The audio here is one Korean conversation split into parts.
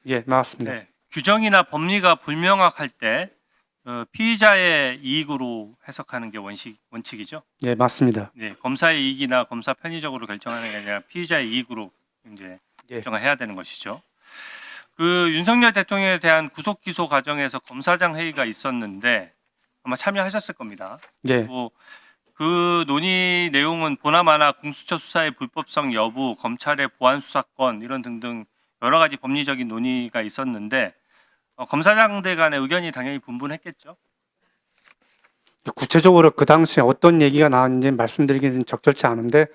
예, 나왔습니다. 네, 규정이나 법리가 불명확할 때 피의자의 이익으로 해석하는 게 원칙이죠. 예, 맞습니다. 네, 검사의 이익이나 검사 편의적으로 결정하는 게 아니라 피의자의 이익으로 이제 예, 결정을 해야 되는 것이죠. 그 윤석열 대통령에 대한 구속 기소 과정에서 검사장 회의가 있었는데 아마 참여하셨을 겁니다. 예, 뭐 그 논의 내용은 보나마나 공수처 수사의 불법성 여부, 검찰의 보안 수사권 이런 등등 여러 가지 법리적인 논의가 있었는데 검사장들 간의 의견이 당연히 분분했겠죠. 구체적으로 그 당시에 어떤 얘기가 나왔는지 말씀드리기는 적절치 않은데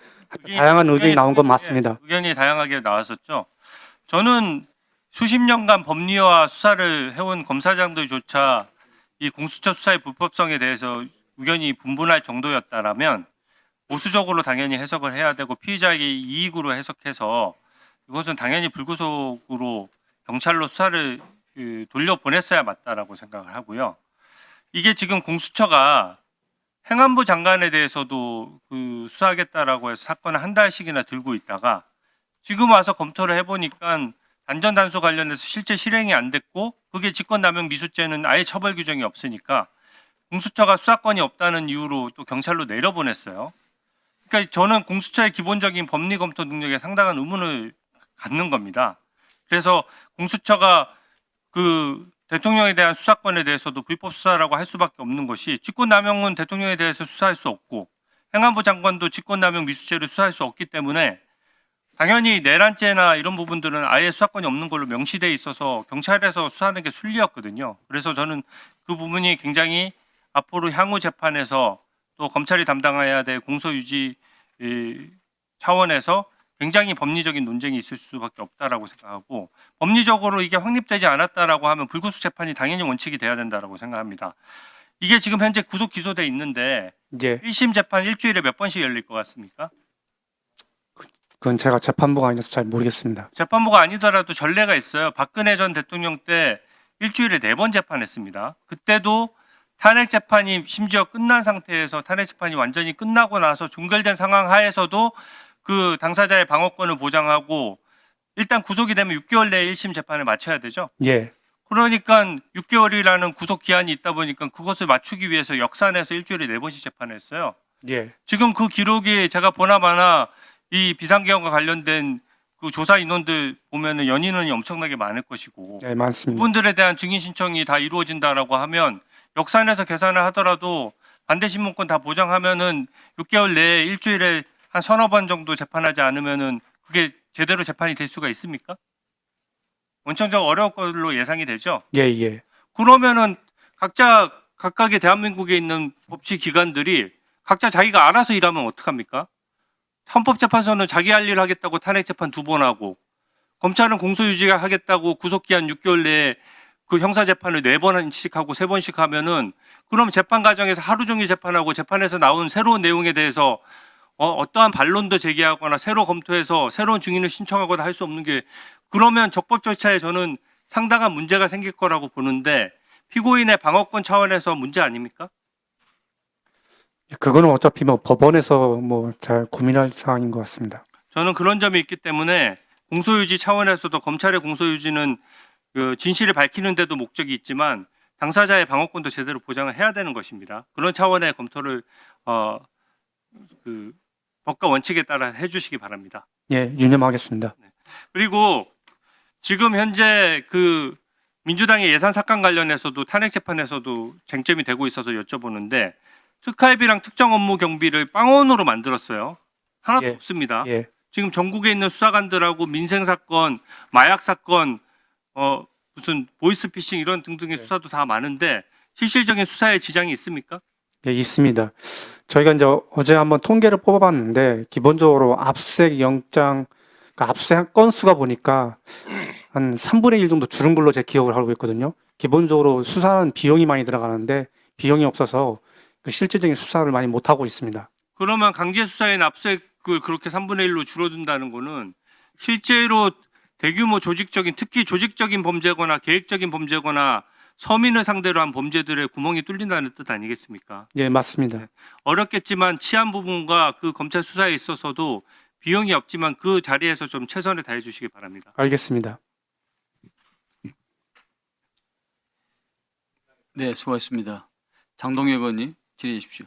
다양한 의견이 나온 건 맞습니다. 의견이 다양하게 나왔었죠. 저는 수십 년간 법리와 수사를 해온 검사장들조차 이 공수처 수사의 불법성에 대해서 의견이 분분할 정도였다라면 보수적으로 당연히 해석을 해야 되고 피의자에게 이익으로 해석해서 이것은 당연히 불구속으로 경찰로 수사를 돌려보냈어야 맞다라고 생각을 하고요. 이게 지금 공수처가 행안부 장관에 대해서도 수사하겠다라고 해서 사건을 한 달씩이나 들고 있다가 지금 와서 검토를 해보니까 단전 단수 관련해서 실제 실행이 안 됐고 그게 직권남용 미수죄는 아예 처벌 규정이 없으니까 공수처가 수사권이 없다는 이유로 또 경찰로 내려보냈어요. 그러니까 저는 공수처의 기본적인 법리 검토 능력에 상당한 의문을 갖는 겁니다. 그래서 공수처가 그 대통령에 대한 수사권에 대해서도 불법 수사라고 할 수밖에 없는 것이 직권남용은 대통령에 대해서 수사할 수 없고 행안부 장관도 직권남용 미수죄를 수사할 수 없기 때문에 당연히 내란죄나 이런 부분들은 아예 수사권이 없는 걸로 명시돼 있어서 경찰에서 수사하는 게 순리였거든요. 그래서 저는 그 부분이 굉장히 앞으로 향후 재판에서 또 검찰이 담당해야 될 공소유지 차원에서 굉장히 법리적인 논쟁이 있을 수밖에 없다라고 생각하고 법리적으로 이게 확립되지 않았다라고 하면 불구속 재판이 당연히 원칙이 돼야 된다라고 생각합니다. 이게 지금 현재 구속 기소돼 있는데 예, 1심 재판 일주일에 몇 번씩 열릴 것 같습니까? 그건 제가 재판부가 아니라서 잘 모르겠습니다. 재판부가 아니더라도 전례가 있어요. 박근혜 전 대통령 때 일주일에 4번 재판했습니다. 그때도 탄핵 재판이 심지어 끝난 상태에서 탄핵 재판이 완전히 끝나고 나서 종결된 상황 하에서도 그 당사자의 방어권을 보장하고 일단 구속이 되면 6개월 내에 1심 재판을 마쳐야 되죠. 예, 그러니까 6개월이라는 구속 기한이 있다 보니까 그것을 맞추기 위해서 역산해서 일주일에 4번씩 재판을 했어요. 예, 지금 그 기록이 제가 보나마나 이 비상계엄과 관련된 그 조사 인원들 보면은 연인원이 엄청나게 많을 것이고 예, 많습니다. 그분들에 대한 증인 신청이 다 이루어진다라고 하면 역산해서 계산을 하더라도 반대 신문권 다 보장하면은 6개월 내에 일주일에 한 서너 번 정도 재판하지 않으면은 그게 제대로 재판이 될 수가 있습니까? 원천적으로 어려울 걸로 예상이 되죠. 예, 예, 그러면은 각각의 대한민국에 있는 법치 기관들이 각자 자기가 알아서 일하면 어떡합니까? 헌법재판소는 자기 할 일 하겠다고 탄핵 재판 2번 하고 검찰은 공소유지 하겠다고 구속기한 6개월 내에 그 형사재판을 4번씩 하고 3번씩 하면은 그럼 재판 과정에서 하루 종일 재판하고 재판에서 나온 새로운 내용에 대해서 어떠한 반론도 제기하거나 새로 검토해서 새로운 증인을 신청하거나 할 수 없는 게 그러면 적법 절차에 저는 상당한 문제가 생길 거라고 보는데 피고인의 방어권 차원에서 문제 아닙니까? 그거는 어차피 뭐 법원에서 뭐 잘 고민할 사항인 것 같습니다. 저는 그런 점이 있기 때문에 공소유지 차원에서도 검찰의 공소유지는 그 진실을 밝히는 데도 목적이 있지만 당사자의 방어권도 제대로 보장을 해야 되는 것입니다. 그런 차원의 검토를 그 법과 원칙에 따라 해주시기 바랍니다. 예, 유념하겠습니다. 그리고 지금 현재 그 민주당의 예산 삭감 관련해서도 탄핵 재판에서도 쟁점이 되고 있어서 여쭤보는데 특활비랑 특정 업무 경비를 빵원으로 만들었어요. 하나도 예. 없습니다. 예, 지금 전국에 있는 수사관들하고 민생 사건, 마약 사건, 무슨 보이스피싱 이런 등등의 네. 수사도 다 많은데 실질적인 수사에 지장이 있습니까? 예, 있습니다. 저희가 이제 어제 한번 통계를 뽑아봤는데 기본적으로 압수수색 영장, 그러니까 압수수색 건수가 보니까 한 3분의 1 정도 줄은 걸로 제 기억을 하고 있거든요. 기본적으로 수사는 비용이 많이 들어가는데 비용이 없어서 그 실질적인 수사를 많이 못 하고 있습니다. 그러면 강제 수사인 압수수색을 그렇게 3분의 1로 줄어든다는 거는 실제로 대규모 조직적인 특히 조직적인 범죄거나 계획적인 범죄거나 서민을 상대로 한 범죄들의 구멍이 뚫린다는 뜻 아니겠습니까? 예, 맞습니다. 어렵겠지만 치안 부분과 그 검찰 수사에 있어서도 비용이 없지만 그 자리에서 좀 최선을 다해 주시기 바랍니다. 알겠습니다. 네, 수고하셨습니다. 장동혁 의원님 질의해 주십시오.